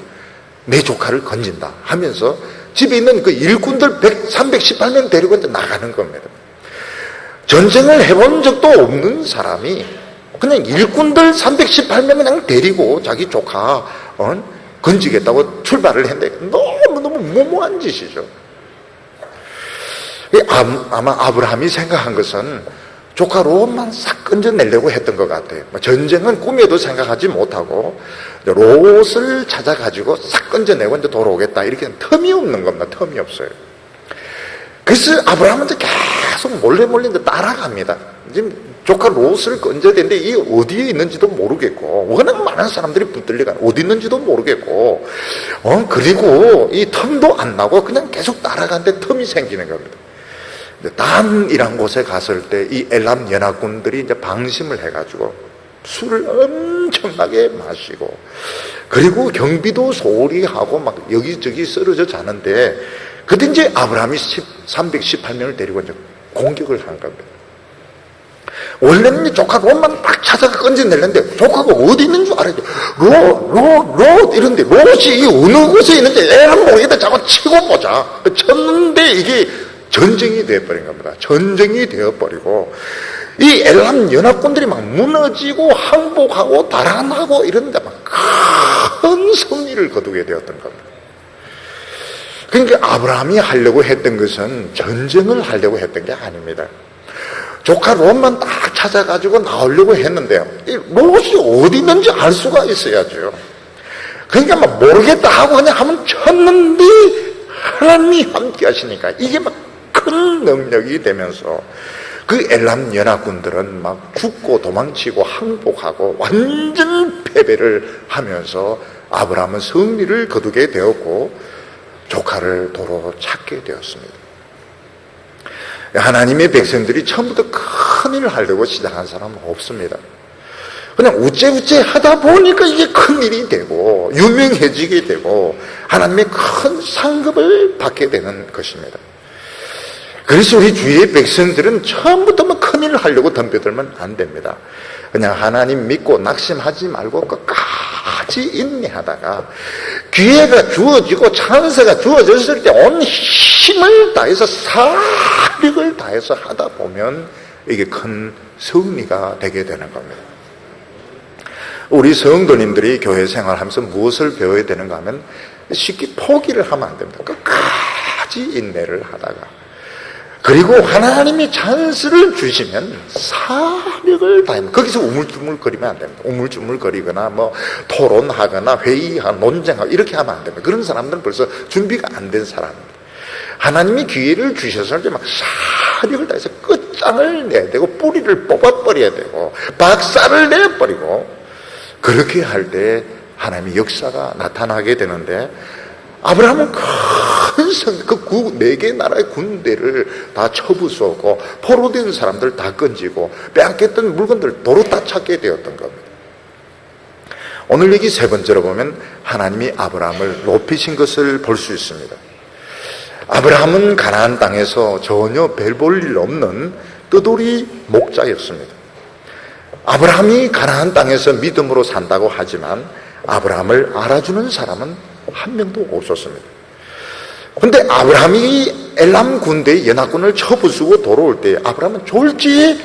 내 조카를 건진다 하면서 집에 있는 그 일꾼들 318명 데리고 이제 나가는 겁니다. 전쟁을 해본 적도 없는 사람이 그냥 일꾼들 318명 그냥 데리고 자기 조카 건지겠다고 출발을 했는데 너무너무 무모한 짓이죠. 아마 아브라함이 생각한 것은 조카 롯만 싹 건져내려고 했던 것 같아요. 전쟁은 꿈에도 생각하지 못하고 롯을 찾아가지고 싹 건져내고 이제 돌아오겠다 이렇게 텀이 없는 겁니다. 텀이 없어요. 그래서 아브라함은 계속 몰래 이제 따라갑니다. 지금 조카 롯을 건져야 되는데 이 어디에 있는지도 모르겠고 워낙 많은 사람들이 붙들려가 어디 있는지도 모르겠고 그리고 이 텀도 안 나고 그냥 계속 따라가는데 텀이 생기는 겁니다. 단이란 곳에 갔을 때 이 엘람 연합군들이 이제 방심을 해가지고 술을 엄청나게 마시고 그리고 경비도 소홀히 하고 막 여기저기 쓰러져 자는데 그때 이제 아브라함이 318명을 데리고 이제 공격을 한 겁니다. 원래는 조카 롯만 딱 찾아가 건져내려는데 조카가 어디 있는 줄 알아요. 롯 이런데 롯이 어느 곳에 있는지 애는 모르겠다. 자꾸 치고 보자. 쳤는데 이게 전쟁이 되어버린 겁니다. 전쟁이 되어버리고 이 엘람 연합군들이 막 무너지고 항복하고 달아나고 이런데 막 큰 승리를 거두게 되었던 겁니다. 그러니까 아브라함이 하려고 했던 것은 전쟁을 하려고 했던 게 아닙니다. 조카 롯만 딱 찾아가지고 나오려고 했는데요. 이 롯이 어디 있는지 알 수가 있어야죠. 그러니까 막 모르겠다 하고 그냥 하면 쳤는데 하나님이 함께 하시니까 이게 막 큰 능력이 되면서 그 엘람 연합군들은 막 죽고 도망치고 항복하고 완전 패배를 하면서 아브라함은 승리를 거두게 되었고 조카를 도로 찾게 되었습니다. 하나님의 백성들이 처음부터 큰 일을 하려고 시작한 사람은 없습니다. 그냥 우째우째 하다 보니까 이게 큰 일이 되고 유명해지게 되고 하나님의 큰 상급을 받게 되는 것입니다. 그래서 우리 주위의 백성들은 처음부터 뭐 큰일을 하려고 덤벼들면 안 됩니다. 그냥 하나님 믿고 낙심하지 말고 끝까지 인내하다가 기회가 주어지고 찬스가 주어졌을 때 온 힘을 다해서 사력을 다해서 하다 보면 이게 큰 승리가 되게 되는 겁니다. 우리 성도님들이 교회 생활하면서 무엇을 배워야 되는가 하면 쉽게 포기를 하면 안 됩니다. 끝까지 인내를 하다가 그리고 하나님이 찬스를 주시면 사력을 다하면 거기서 우물쭈물거리면 안 됩니다. 우물쭈물거리거나 뭐 토론하거나 회의하거나 논쟁하고 이렇게 하면 안 됩니다. 그런 사람들은 벌써 준비가 안 된 사람입니다. 하나님이 기회를 주셨을 때 막 사력을 다해서 끝장을 내야 되고 뿌리를 뽑아버려야 되고 박살을 내버리고 그렇게 할 때 하나님의 역사가 나타나게 되는데 아브라함은 큰 그 4개 나라의 군대를 다 쳐부수었고 포로된 사람들 다 건지고 빼앗겼던 물건들 도로 다 찾게 되었던 겁니다. 오늘 여기 세 번째로 보면 하나님이 아브라함을 높이신 것을 볼 수 있습니다. 아브라함은 가나안 땅에서 전혀 별 볼 일 없는 뜨돌이 목자였습니다. 아브라함이 가나안 땅에서 믿음으로 산다고 하지만 아브라함을 알아주는 사람은 한 명도 없었습니다. 그런데 아브라함이 엘람 군대의 연합군을 쳐부수고 돌아올 때 아브라함은 졸지에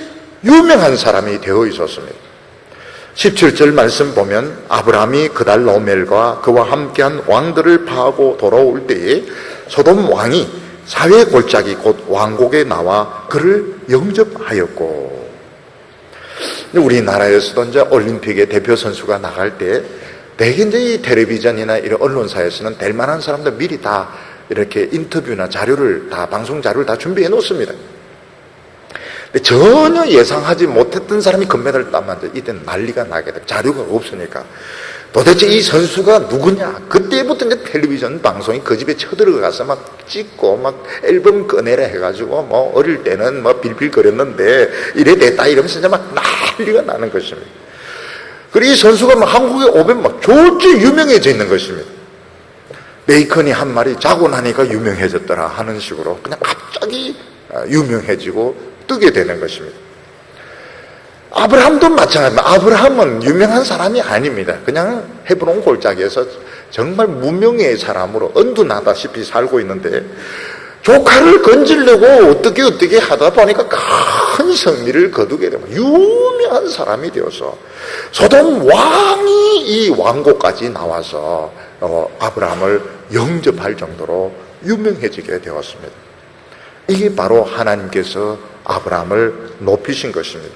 유명한 사람이 되어 있었습니다. 17절 말씀 보면 아브라함이 그달로멜과 그와 함께한 왕들을 파하고 돌아올 때에 소돔 왕이 사회 골짜기 곧 왕곡에 나와 그를 영접하였고, 우리나라에서도 이제 올림픽의 대표 선수가 나갈 때 대개 이제 이 텔레비전이나 이런 언론사에서는 될 만한 사람들 미리 다 이렇게 인터뷰나 자료를 다 방송 자료를 다 준비해 놓습니다. 근데 전혀 예상하지 못했던 사람이 금메달을 따면 이때는 난리가 나게 돼. 자료가 없으니까. 도대체 이 선수가 누구냐? 그때부터 이제 텔레비전 방송이 그 집에 쳐들어가서 막 찍고 막 앨범 꺼내라 해가지고 뭐 어릴 때는 뭐 빌빌거렸는데 이래 됐다 이러면서 이제 막 난리가 나는 것입니다. 그리고 이 선수가 막 한국에 오면 막 졸지 유명해져 있는 것입니다. 베이컨이 한 말이 자고 나니까 유명해졌더라 하는 식으로 그냥 갑자기 유명해지고 뜨게 되는 것입니다. 아브라함도 마찬가지입니다. 아브라함은 유명한 사람이 아닙니다. 그냥 헤브론 골짜기에서 정말 무명의 사람으로 은둔하다시피 살고 있는데 조카를 건지려고 어떻게 하다 보니까 큰 승리를 거두게 되고 유명한 사람이 되어서 소돔 왕이 이 왕국까지 나와서 아브라함을 영접할 정도로 유명해지게 되었습니다. 이게 바로 하나님께서 아브라함을 높이신 것입니다.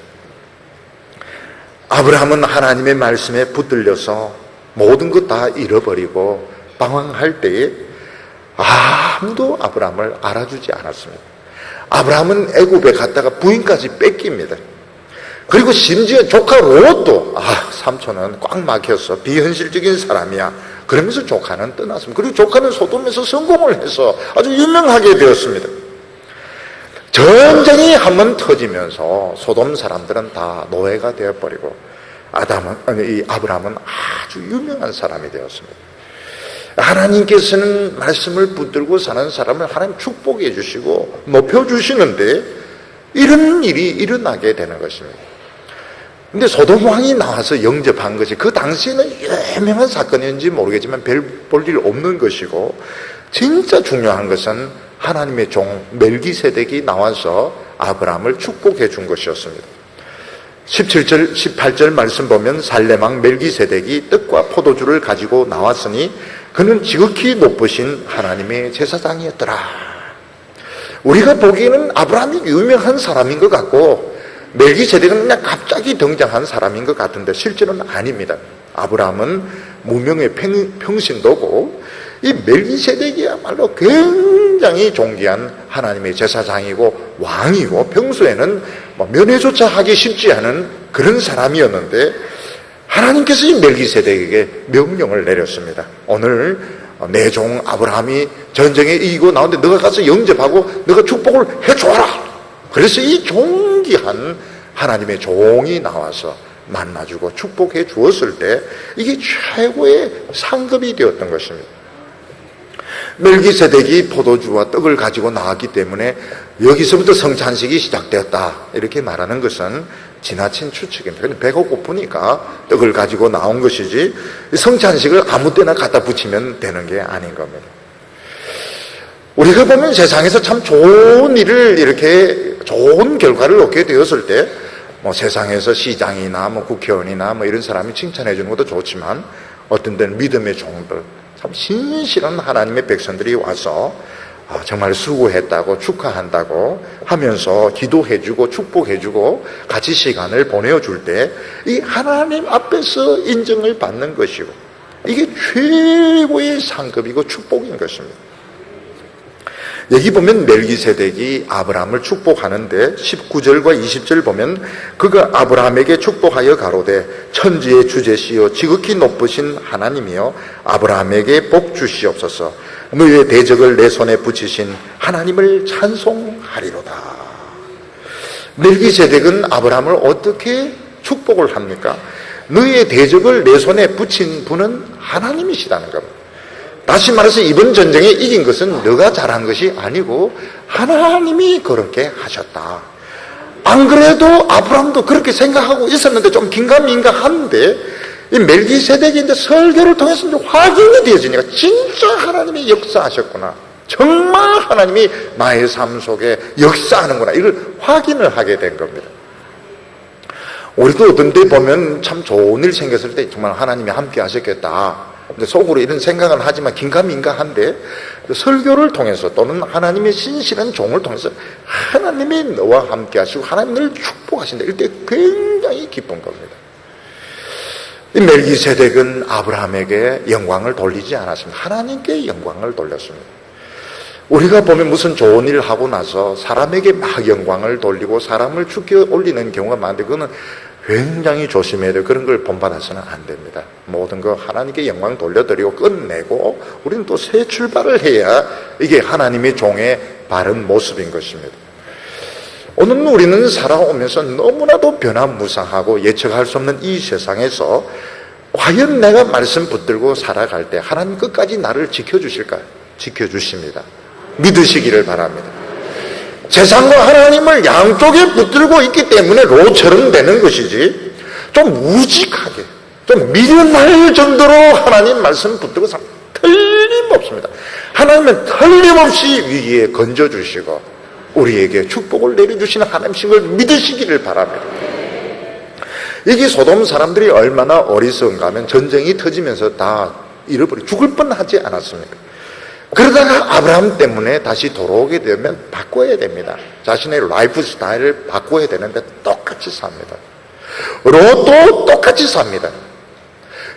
아브라함은 하나님의 말씀에 붙들려서 모든 것 다 잃어버리고 방황할 때에 아무도 아브라함을 알아주지 않았습니다. 아브라함은 애굽에 갔다가 부인까지 뺏깁니다. 그리고 심지어 조카 롯도 삼촌은 꽉 막혀서 비현실적인 사람이야 그러면서 조카는 떠났습니다. 그리고 조카는 소돔에서 성공을 해서 아주 유명하게 되었습니다. 전쟁이 한번 터지면서 소돔 사람들은 다 노예가 되어버리고 아브라함은 아주 유명한 사람이 되었습니다. 하나님께서는 말씀을 붙들고 사는 사람을 하나님 축복해 주시고 높여주시는데 이런 일이 일어나게 되는 것입니다. 근데 소돔 왕이 나와서 영접한 것이 그 당시에는 유명한 사건인지 모르겠지만 별 볼 일 없는 것이고 진짜 중요한 것은 하나님의 종 멜기세덱이 나와서 아브라함을 축복해 준 것이었습니다. 17절, 18절 말씀 보면 살레망 멜기세덱이 떡과 포도주를 가지고 나왔으니 그는 지극히 높으신 하나님의 제사장이었더라. 우리가 보기에는 아브라함이 유명한 사람인 것 같고 멜기세덱은 그냥 갑자기 등장한 사람인 것 같은데 실제로는 아닙니다. 아브라함은 무명의 평신도고 이 멜기세덱이야말로 굉장히 존귀한 하나님의 제사장이고 왕이고 평소에는 면회조차 하기 쉽지 않은 그런 사람이었는데 하나님께서 이 멜기세덱에게 명령을 내렸습니다. 오늘 내 종 아브라함이 전쟁에 이기고 나오는데 너가 가서 영접하고 너가 축복을 해줘라. 그래서 이 존귀한 하나님의 종이 나와서 만나주고 축복해 주었을 때 이게 최고의 상급이 되었던 것입니다. 멜기세덱이 포도주와 떡을 가지고 나왔기 때문에 여기서부터 성찬식이 시작되었다 이렇게 말하는 것은 지나친 추측입니다. 배가 고프니까 떡을 가지고 나온 것이지 성찬식을 아무 때나 갖다 붙이면 되는 게 아닌 겁니다. 우리가 보면 세상에서 참 좋은 일을 이렇게 좋은 결과를 얻게 되었을 때 세상에서 시장이나 국회의원이나 이런 사람이 칭찬해 주는 것도 좋지만 어떤 데는 믿음의 종들 참 신실한 하나님의 백성들이 와서 정말 수고했다고 축하한다고 하면서 기도해주고 축복해주고 같이 시간을 보내줄 때 이 하나님 앞에서 인정을 받는 것이고 이게 최고의 상급이고 축복인 것입니다. 여기 보면 멜기세덱이 아브라함을 축복하는데 19절과 20절 보면 그가 아브라함에게 축복하여 가로되 천지의 주제시여 지극히 높으신 하나님이여 아브라함에게 복 주시옵소서 너의 대적을 내 손에 붙이신 하나님을 찬송하리로다. 멜기세덱은 아브라함을 어떻게 축복을 합니까? 너의 대적을 내 손에 붙인 분은 하나님이시다는 겁니다. 다시 말해서 이번 전쟁에 이긴 것은 너가 잘한 것이 아니고 하나님이 그렇게 하셨다. 안 그래도 아브라함도 그렇게 생각하고 있었는데 좀 긴가민가한데 이 멜기세덱이 이제 설교를 통해서 이제 확인이 되어지니까 진짜 하나님이 역사하셨구나. 정말 하나님이 나의 삶 속에 역사하는구나. 이걸 확인을 하게 된 겁니다. 우리도 어떤 데 보면 참 좋은 일 생겼을 때 정말 하나님이 함께 하셨겠다. 근데 속으로 이런 생각은 하지만 긴가민가한데 설교를 통해서 또는 하나님의 신실한 종을 통해서 하나님이 너와 함께 하시고 하나님 너를 축복하신다. 이럴 때 굉장히 기쁜 겁니다. 이 멜기세덱은 아브라함에게 영광을 돌리지 않았습니다. 하나님께 영광을 돌렸습니다. 우리가 보면 무슨 좋은 일을 하고 나서 사람에게 막 영광을 돌리고 사람을 축켜 올리는 경우가 많은데 그거는 굉장히 조심해야 돼요. 그런 걸 본받아서는 안 됩니다. 모든 거 하나님께 영광 돌려드리고 끝내고 우리는 또 새 출발을 해야 이게 하나님의 종의 바른 모습인 것입니다. 오늘 우리는 살아오면서 너무나도 변화무쌍하고 예측할 수 없는 이 세상에서 과연 내가 말씀 붙들고 살아갈 때 하나님 끝까지 나를 지켜주실까요? 지켜주십니다. 믿으시기를 바랍니다. 세상과 하나님을 양쪽에 붙들고 있기 때문에 로처럼 되는 것이지, 좀 우직하게, 좀 미련할 정도로 하나님 말씀 붙들고 살면 틀림없습니다. 하나님은 틀림없이 위기에 건져주시고 우리에게 축복을 내려주시는 하나님이신 걸 믿으시기를 바랍니다. 이게 소돔 사람들이 얼마나 어리석은가 하면 전쟁이 터지면서 다 잃어버리고 죽을 뻔하지 않았습니까? 그러다가 아브라함 때문에 다시 돌아오게 되면 바꿔야 됩니다. 자신의 라이프 스타일을 바꿔야 되는데 똑같이 삽니다. 롯도 똑같이 삽니다.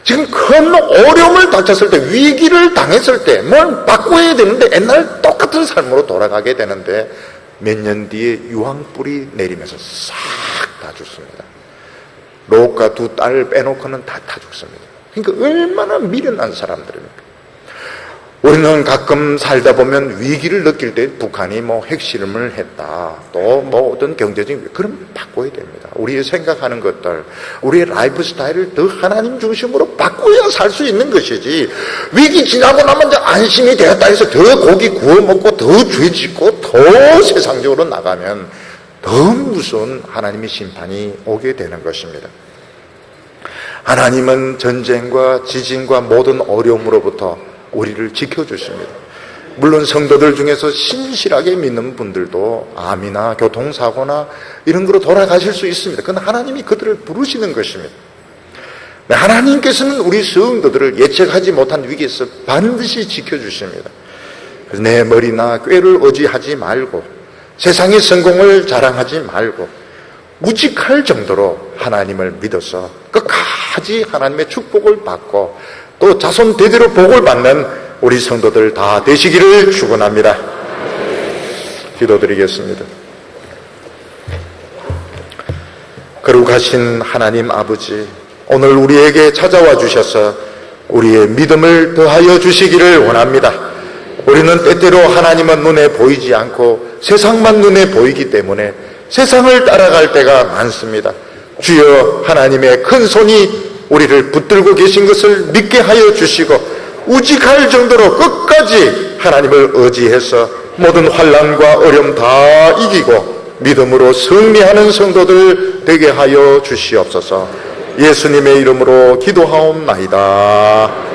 지금 큰 어려움을 닥쳤을 때, 위기를 당했을 때 뭘 바꿔야 되는데 옛날 똑같은 삶으로 돌아가게 되는데 몇 년 뒤에 유황불이 내리면서 싹 다 죽습니다. 롯과 두 딸을 빼놓고는 다 죽습니다. 그러니까 얼마나 미련한 사람들입니까? 우리는 가끔 살다 보면 위기를 느낄 때 북한이 뭐 핵실험을 했다, 또 뭐 어떤 경제적인, 그럼 바꿔야 됩니다. 우리의 생각하는 것들, 우리의 라이프 스타일을 더 하나님 중심으로 바꿔야 살 수 있는 것이지, 위기 지나고 나면 이제 안심이 되었다 해서 더 고기 구워 먹고 더 죄 짓고 더 세상적으로 나가면 더 무서운 하나님의 심판이 오게 되는 것입니다. 하나님은 전쟁과 지진과 모든 어려움으로부터 우리를 지켜주십니다. 물론 성도들 중에서 신실하게 믿는 분들도 암이나 교통사고나 이런 거로 돌아가실 수 있습니다. 그건 하나님이 그들을 부르시는 것입니다. 하나님께서는 우리 성도들을 예측하지 못한 위기에서 반드시 지켜주십니다. 그래서 내 머리나 꾀를 의지하지 말고, 세상의 성공을 자랑하지 말고, 무직할 정도로 하나님을 믿어서 끝까지 하나님의 축복을 받고 또 자손 대대로 복을 받는 우리 성도들 다 되시기를 축원합니다. 기도드리겠습니다. 거룩하신 하나님 아버지, 오늘 우리에게 찾아와 주셔서 우리의 믿음을 더하여 주시기를 원합니다. 우리는 때때로 하나님은 눈에 보이지 않고 세상만 눈에 보이기 때문에 세상을 따라갈 때가 많습니다. 주여, 하나님의 큰 손이 우리를 붙들고 계신 것을 믿게 하여 주시고 우직할 정도로 끝까지 하나님을 의지해서 모든 환난과 어려움 다 이기고 믿음으로 승리하는 성도들 되게 하여 주시옵소서. 예수님의 이름으로 기도하옵나이다.